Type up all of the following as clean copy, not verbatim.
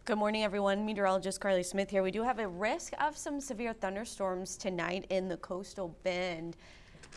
Good morning, everyone. Meteorologist Carly Smith here. We do have a risk of some severe thunderstorms tonight in the coastal bend.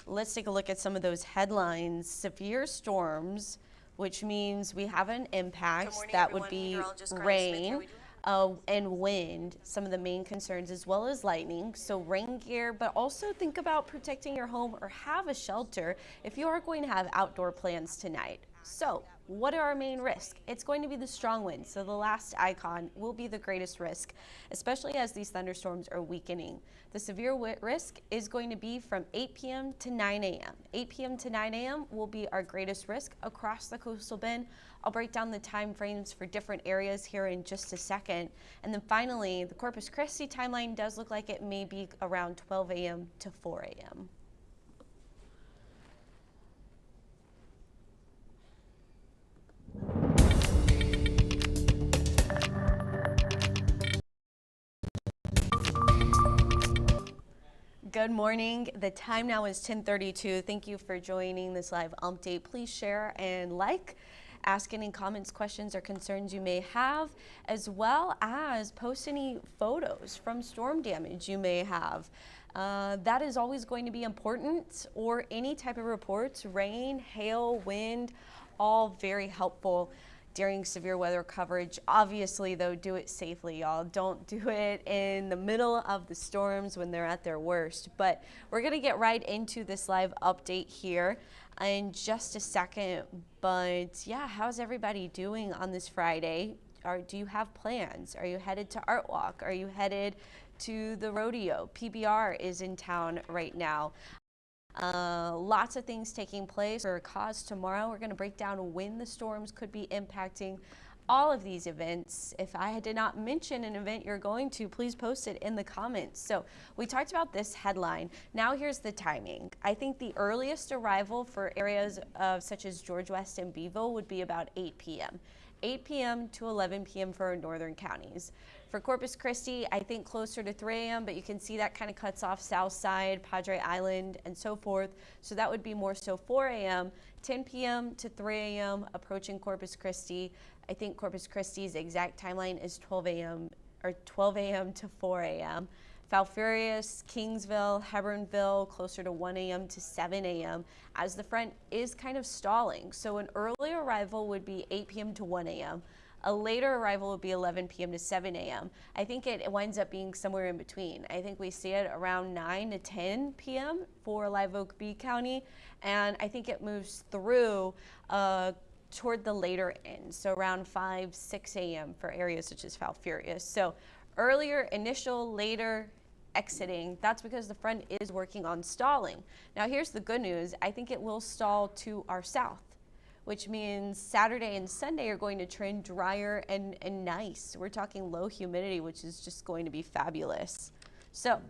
Let's take a look at some of those headlines. Severe storms, which means we have an impact. That would be rain and wind, some of the main concerns, as well as lightning. So rain gear, but also think about protecting your home or have a shelter if you are going to have outdoor plans tonight. So what are our main risks? It's going to be the strong winds. So the last icon will be the greatest risk, especially as these thunderstorms are weakening. The severe risk is going to be from 8 p.m. to 9 a.m. 8 p.m. to 9 a.m. will be our greatest risk across the coastal bend. I'll break down the time frames for different areas here in just a second. And then finally, the Corpus Christi timeline does look like it may be around 12 a.m. to 4 a.m. Good morning. The time now is 10:32. Thank you for joining this live update. Please share and ask any comments, questions, or concerns you may have, as well as post any photos from storm damage you may have. That is always going to be important, or any type of reports, rain, hail, wind, all very helpful during severe weather coverage. Obviously, though, do it safely, y'all. Don't do it in the middle of the storms when they're at their worst. But we're going to get right into this live update here in just a second. But yeah, how's everybody doing on this Friday? Do you have plans? Are you headed to Art Walk? Are you headed to the rodeo? PBR is in town right now. Lots of things taking place for cause tomorrow. We're going to break down when the storms could be impacting all of these events. If I did not mention an event you're going to, please post it in the comments. So we talked about this headline. Now here's the timing. I think the earliest arrival for areas such as George West and Beeville would be about 8 p.m. 8 p.m. to 11 p.m. for our northern counties. For Corpus Christi, I think closer to 3 a.m., but you can see that kind of cuts off South Side, Padre Island, and so forth. So that would be more so 4 a.m., 10 p.m. to 3 a.m. approaching Corpus Christi. I think Corpus Christi's exact timeline is 12 a.m. or 12 a.m. to 4 a.m. Falfurrias, Kingsville, Hebronville, closer to 1 a.m. to 7 a.m. as the front is kind of stalling. So an early arrival would be 8 p.m. to 1 a.m. A later arrival would be 11 p.m. to 7 a.m. I think it winds up being somewhere in between. I think we see it around 9 to 10 p.m. for Live Oak B County, and I think it moves through toward the later end, so around 5, 6 a.m. for areas such as Falfurrias. So earlier, initial, later, exiting. That's because the front is working on stalling. Now here's the good news. I think it will stall to our south, which means Saturday and Sunday are going to trend drier and nice. We're talking low humidity, which is just going to be fabulous. So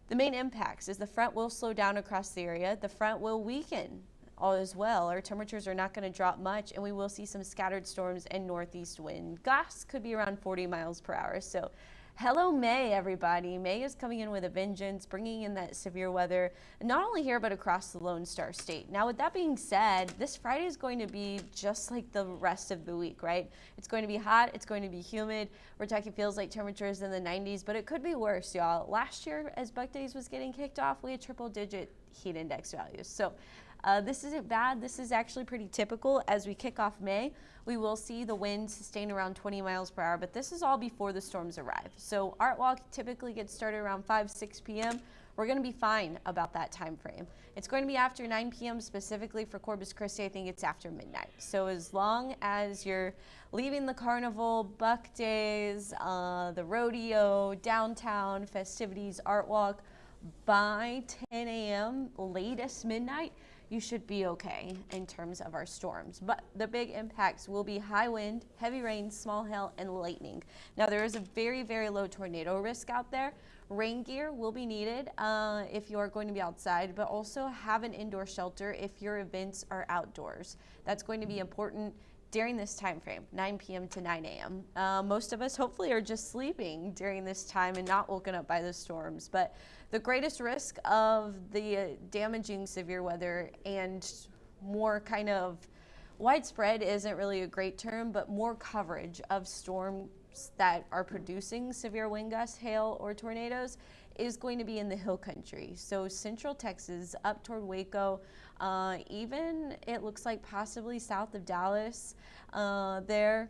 the main impacts is the front will slow down across the area. The front will weaken as well. Our temperatures are not going to drop much, and we will see some scattered storms and northeast wind. Gusts could be around 40 miles per hour. So hello, May, everybody. May is coming in with a vengeance, bringing in that severe weather, not only here, but across the Lone Star State. Now, with that being said, this Friday is going to be just like the rest of the week, right? It's going to be hot. It's going to be humid. We're talking feels like temperatures in the 90s, but it could be worse, y'all. Last year, as Buck Days was getting kicked off, we had triple-digit heat index values. So this isn't bad. This is actually pretty typical as we kick off May. We will see the wind sustain around 20 miles per hour, but this is all before the storms arrive. So Art Walk typically gets started around 5, 6 p.m. We're going to be fine about that time frame. It's going to be after 9 p.m. specifically for Corpus Christi. I think it's after midnight. So as long as you're leaving the carnival, Buck Days, the rodeo, downtown festivities, Art Walk by 10 a.m., latest midnight, you should be okay in terms of our storms. But the big impacts will be high wind, heavy rain, small hail, and lightning. Now, there is a very, very low tornado risk out there. Rain gear will be needed if you are going to be outside, but also have an indoor shelter if your events are outdoors. That's going to be important during this time frame, 9 p.m. to 9 a.m. Most of us hopefully are just sleeping during this time and not woken up by the storms. But the greatest risk of the damaging severe weather and more kind of widespread isn't really a great term, but more coverage of storm that are producing severe wind gusts, hail, or tornadoes is going to be in the hill country. So central Texas up toward Waco, even it looks like possibly south of Dallas, the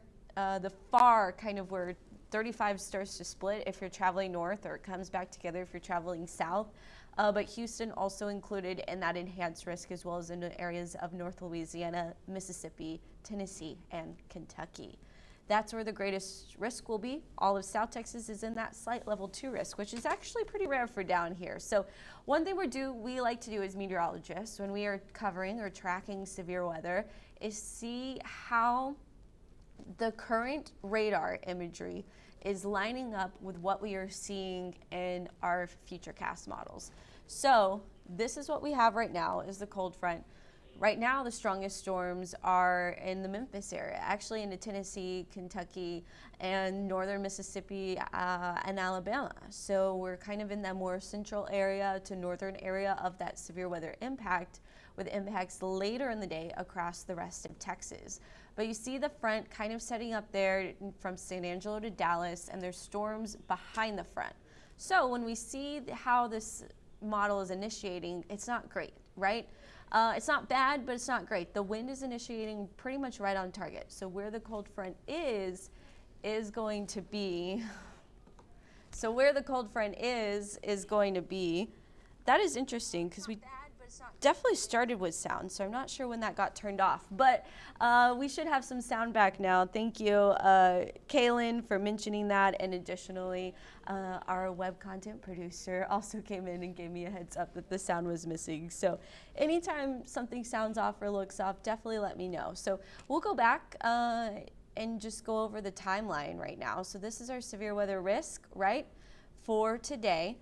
far kind of where 35 starts to split if you're traveling north, or it comes back together if you're traveling south. But Houston also included in that enhanced risk, as well as in the areas of North Louisiana, Mississippi, Tennessee, and Kentucky. That's where the greatest risk will be. All of South Texas is in that slight level 2 risk, which is actually pretty rare for down here. So one thing we like to do as meteorologists when we are covering or tracking severe weather is see how the current radar imagery is lining up with what we are seeing in our futurecast models. So this is what we have right now is the cold front. Right now, the strongest storms are in the Memphis area, actually into Tennessee, Kentucky, and northern Mississippi and Alabama. So we're kind of in that more central area to northern area of that severe weather impact, with impacts later in the day across the rest of Texas. But you see the front kind of setting up there from San Angelo to Dallas, and there's storms behind the front. So when we see how this model is initiating, it's not great, right? It's not bad, but it's not great. The wind is initiating pretty much right on target. So where the cold front is going to be, that is interesting because we definitely started with sound, so I'm not sure when that got turned off, but we should have some sound back now. Thank you, Kaylin, for mentioning that, and additionally, our web content producer also came in and gave me a heads up that the sound was missing. So anytime something sounds off or looks off, definitely let me know. So we'll go back and just go over the timeline right now. So this is our severe weather risk, right, for today.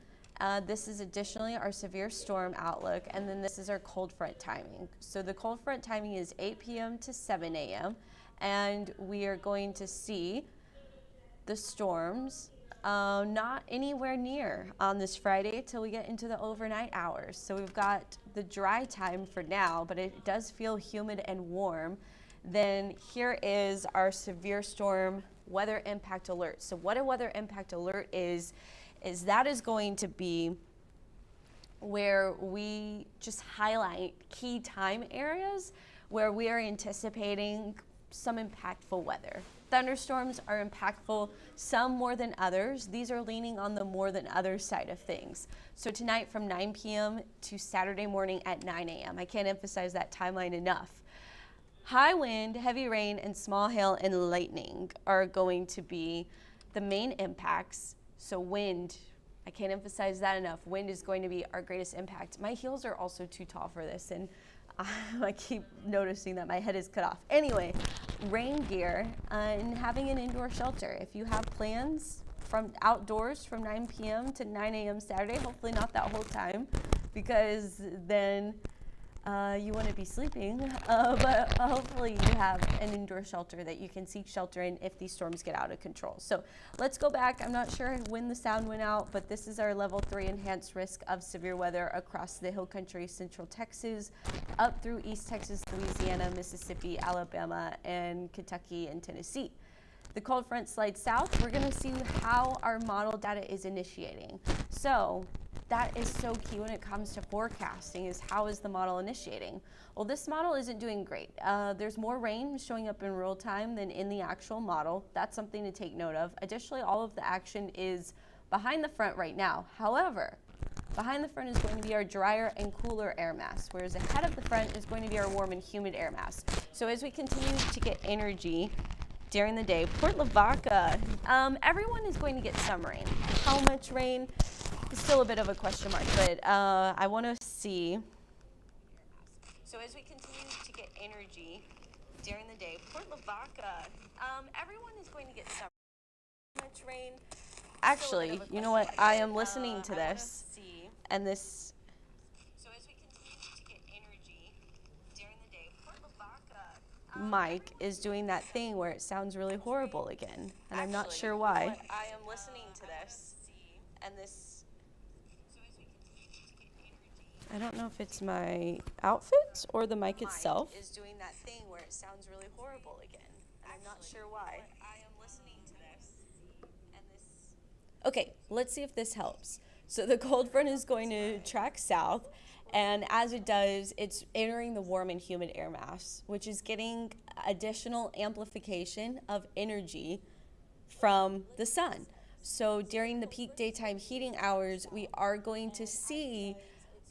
This is additionally our severe storm outlook, and then this is our cold front timing. So the cold front timing is 8 p.m. to 7 a.m., and we are going to see the storms not anywhere near on this Friday till we get into the overnight hours. So we've got the dry time for now, but it does feel humid and warm. Then here is our severe storm weather impact alert. So what a weather impact alert is that is going to be where we just highlight key time areas where we are anticipating some impactful weather. Thunderstorms are impactful, some more than others. These are leaning on the more than other side of things. So tonight from 9 p.m. to Saturday morning at 9 a.m. I can't emphasize that timeline enough. High wind, heavy rain, and small hail and lightning are going to be the main impacts. So wind, I can't emphasize that enough. Wind is going to be our greatest impact. My heels are also too tall for this, and I keep noticing that my head is cut off. Anyway, rain gear and having an indoor shelter. If you have plans from outdoors from 9 p.m. to 9 a.m. Saturday, hopefully not that whole time, because then you want to be sleeping, but hopefully you have an indoor shelter that you can seek shelter in if these storms get out of control. So let's go back. I'm not sure when the sound went out, but this is our level 3 enhanced risk of severe weather across the hill country, central Texas, up through East Texas, Louisiana, Mississippi, Alabama, and Kentucky and Tennessee. The cold front slides south. We're going to see how our model data is initiating. So that is so key when it comes to forecasting, is how is the model initiating? Well, this model isn't doing great. There's more rain showing up in real time than in the actual model. That's something to take note of. Additionally, all of the action is behind the front right now. However, behind the front is going to be our drier and cooler air mass, whereas ahead of the front is going to be our warm and humid air mass. So as we continue to get energy during the day, Port Lavaca, everyone is going to get some rain. How much rain? Still a bit of a question mark, but I want to see. So as we continue to get energy during the day, Port Lavaca, everyone is going to get some much rain. Actually, you know what? I am listening to this, and this. So as we continue to get energy during the day, Port Lavaca, mic is doing that thing where it sounds really horrible again, and I'm not sure why. You know what? I am listening to this, and this. I don't know if it's my outfit or the mic itself. Is doing that thing where it sounds really horrible again, and I'm not sure why. I am listening to this, Okay, let's see if this helps. So the cold front is going to track south, and as it does, it's entering the warm and humid air mass, which is getting additional amplification of energy from the sun. So during the peak daytime heating hours, we are going to see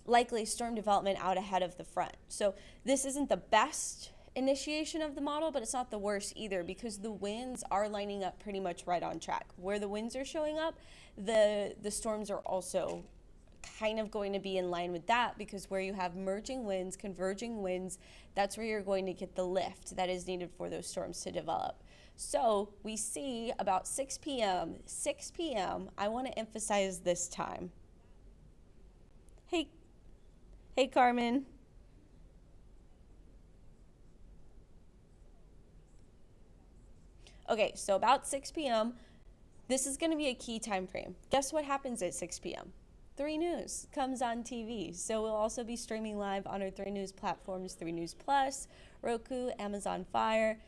likely storm development out ahead of the front. So this isn't the best initiation of the model, but it's not the worst either, because the winds are lining up pretty much right on track. Where the winds are showing up, the storms are also kind of going to be in line with that, because where you have merging winds, converging winds, that's where you're going to get the lift that is needed for those storms to develop. So we see about 6 p.m. 6 p.m. I want to emphasize this time. Hey, Carmen. Okay, so about 6 p.m., this is going to be a key time frame. Guess what happens at 6 p.m.? 3 News comes on TV. So we'll also be streaming live on our 3 News platforms, 3 News Plus, Roku, Amazon Fire.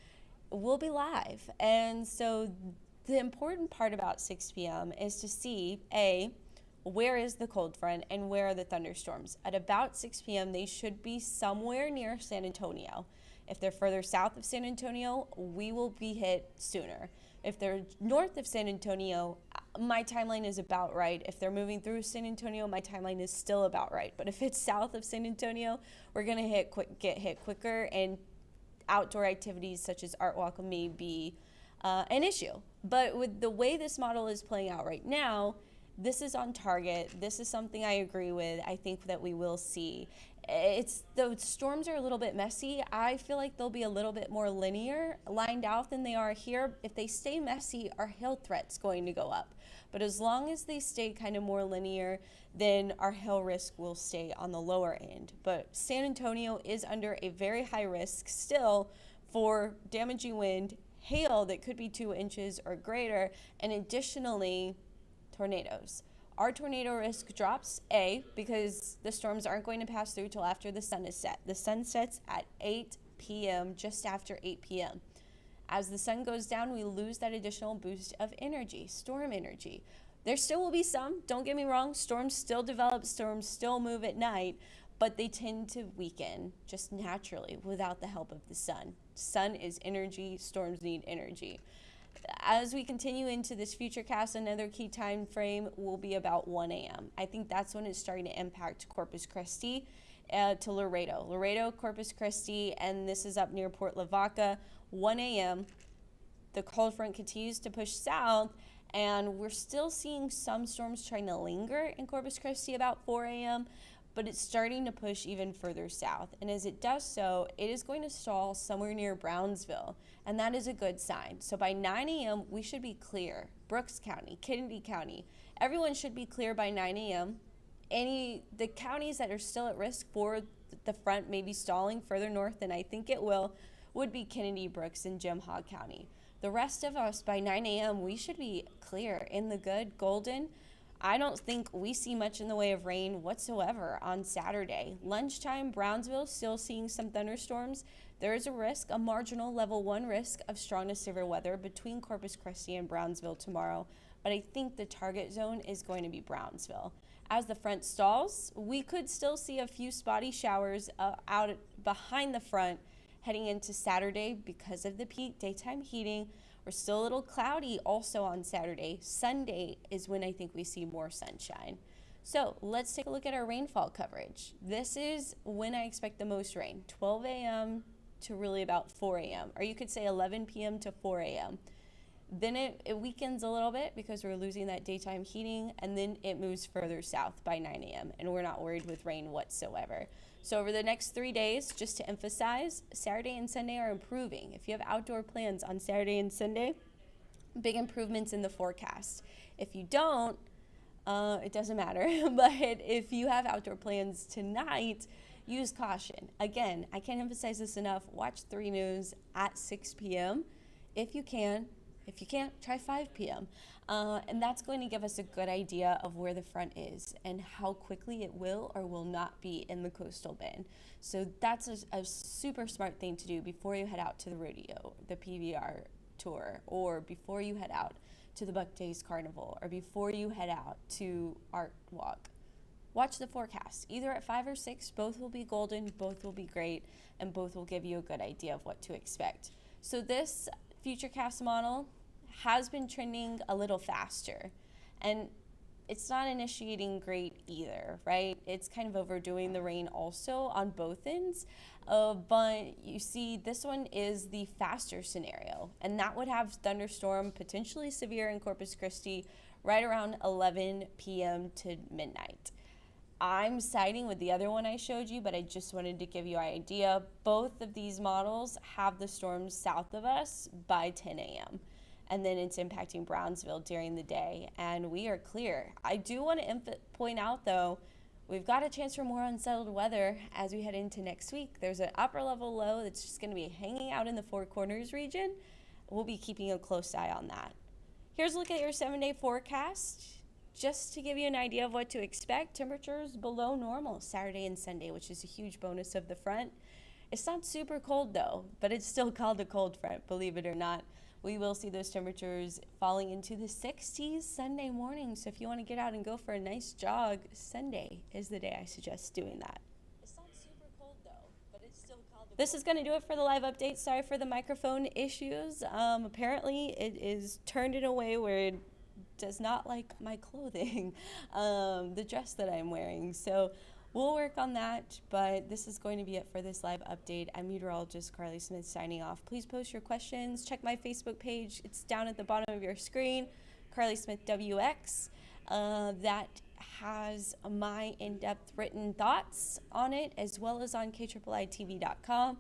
We'll be live. And so the important part about 6 p.m. is to see, A, where is the cold front and where are the thunderstorms? At about 6 p.m., they should be somewhere near San Antonio. If they're further south of San Antonio, we will be hit sooner. If they're north of San Antonio, my timeline is about right. If they're moving through San Antonio, my timeline is still about right. But if it's south of San Antonio, we're going to get hit quicker, and outdoor activities such as art walk may be an issue. But with the way this model is playing out right now, this is on target. This is something I agree with. I think that we will see. The storms are a little bit messy. I feel like they'll be a little bit more linear, lined out than they are here. If they stay messy, our hail threat's going to go up. But as long as they stay kind of more linear, then our hail risk will stay on the lower end. But San Antonio is under a very high risk still for damaging wind, hail that could be 2 inches or greater, and additionally, tornadoes. Our tornado risk drops, A, because the storms aren't going to pass through till after the sun is set. The sun sets at 8 p.m., just after 8 p.m. As the sun goes down, we lose that additional boost of energy, storm energy. There still will be some, don't get me wrong, storms still develop, storms still move at night, but they tend to weaken just naturally without the help of the sun. Sun is energy, storms need energy. As we continue into this futurecast, another key time frame will be about 1 a.m. I think that's when it's starting to impact Corpus Christi to Laredo, Corpus Christi, and this is up near Port Lavaca. 1 a.m. The cold front continues to push south, and we're still seeing some storms trying to linger in Corpus Christi about 4 a.m., but it's starting to push even further south. And as it does so, it is going to stall somewhere near Brownsville, and that is a good sign. So by 9 a.m., we should be clear. Brooks County, Kennedy County, everyone should be clear by 9 a.m. The counties that are still at risk for the front maybe stalling further north than I think it will would be Kennedy, Brooks, and Jim Hogg County. The rest of us by 9 a.m., we should be clear in the good, golden. I don't think we see much in the way of rain whatsoever on Saturday. Lunchtime, Brownsville still seeing some thunderstorms. There is a risk, a marginal level 1 risk of strong to severe weather between Corpus Christi and Brownsville tomorrow, but I think the target zone is going to be Brownsville. As the front stalls, we could still see a few spotty showers out behind the front heading into Saturday because of the peak daytime heating. We're still a little cloudy also on Saturday. Sunday is when I think we see more sunshine. So let's take a look at our rainfall coverage. This is when I expect the most rain, 12 a.m. to really about 4 a.m. Or you could say 11 p.m. to 4 a.m. Then it weakens a little bit because we're losing that daytime heating, and then it moves further south by 9 a.m. and we're not worried with rain whatsoever. So over the next 3 days, just to emphasize, Saturday and Sunday are improving. If you have outdoor plans on Saturday and Sunday, big improvements in the forecast. If you don't, it doesn't matter. But if you have outdoor plans tonight, use caution. Again, I can't emphasize this enough. Watch 3 News at 6 p.m. if you can. If you can't, try 5 p.m. And that's going to give us a good idea of where the front is and how quickly it will or will not be in the coastal bend. So that's a super smart thing to do before you head out to the rodeo, the PBR tour, or before you head out to the Buck Days Carnival or before you head out to Art Walk, watch the forecast. Either at 5 or 6, both will be golden, both will be great, and both will give you a good idea of what to expect. So this futurecast model has been trending a little faster, and it's not initiating great either, right? It's kind of overdoing the rain also on both ends, but you see this one is the faster scenario, and that would have thunderstorm potentially severe in Corpus Christi right around 11 p.m. to midnight. I'm siding with the other one I showed you, but I just wanted to give you an idea. Both of these models have the storms south of us by 10 a.m. and then it's impacting Brownsville during the day, and we are clear. I do want to point out, though, we've got a chance for more unsettled weather as we head into next week. There's an upper level low that's just going to be hanging out in the Four Corners region. We'll be keeping a close eye on that. Here's a look at your 7-day forecast. Just to give you an idea of what to expect, temperatures below normal Saturday and Sunday, which is a huge bonus of the front. It's not super cold, though, but it's still called a cold front, believe it or not. We will see those temperatures falling into the 60s Sunday morning. So if you want to get out and go for a nice jog, Sunday is the day I suggest doing that. It's not super cold though, but it's still called. This is going to do it for the live update. Sorry for the microphone issues. Apparently it is turned in a way where it does not like my clothing, the dress that I'm wearing. So we'll work on that, but this is going to be it for this live update. I'm meteorologist Carly Smith signing off. Please post your questions. Check my Facebook page. It's down at the bottom of your screen, Carly Smith WX. That has my in-depth written thoughts on it, as well as on KIIITV.com.